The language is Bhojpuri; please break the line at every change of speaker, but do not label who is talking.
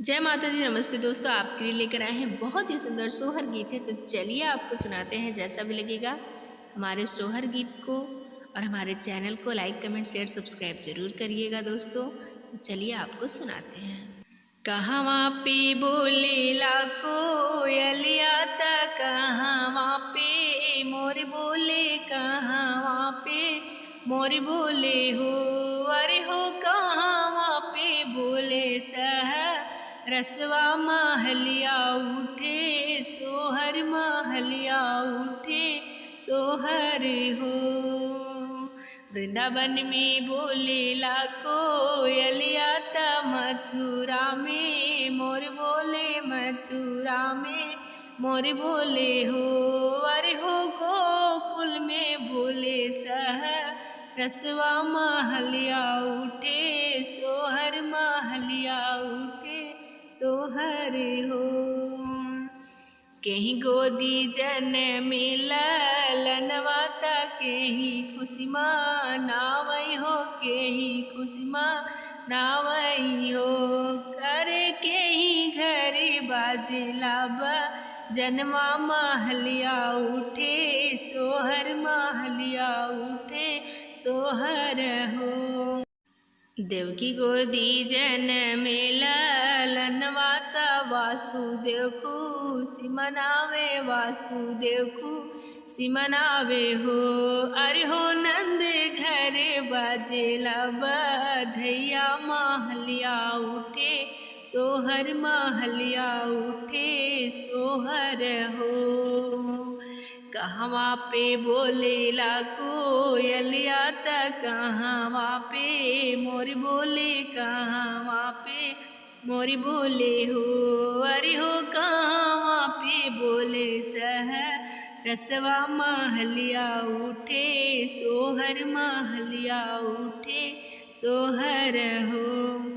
जय माता दी। नमस्ते दोस्तों, आपके लिए लेकर आए हैं बहुत ही सुंदर सोहर गीत है। तो चलिए आपको सुनाते हैं। जैसा भी लगेगा हमारे सोहर गीत को और हमारे चैनल को लाइक कमेंट शेयर सब्सक्राइब जरूर करिएगा दोस्तों। तो चलिए आपको सुनाते हैं। कहवा पे बोले ला कोयलिया ता कहवा पे मोर बोले, कहवा पे मोर बोले हो, अरे हो कहवा पे बोले सह रसवा महलिया उठे सोहर, महलिया उठे सोहर हो। वृंदावन में बोले ला कोयलिया ता मथुरा में मोर बोले, मथुरा में मोर बोले हो, अरे हो गोकुल में बोले सह रसवा महलिया उठे सोहर, महलिया उठे सोहर हो। कहीं गोदी जन में ललनवा ता कहीं खुशी मनावई हो, कहीं खुशी मनावई हो, करे कहीं घर बाजला जनवा महलिया उठे सोहर, महलिया उठे सोहर हो। देवकी गोदी जन में ललनवा ता वासुदेव खुशी मनावे, वासुदेव खुशी मनावे हो, अरे हो नंद घर बाजेला बधैया महलिया उठे सोहर, महलिया उठे सोहर हो। कहवा पे बोले ला कोयलिया ता कहवा पे मोर बोले, कहवा पे मोर बोले हो, अरे हो कहवा पे बोले सह रसवा महलिया उठे सोहर, महलिया उठे सोहर हो।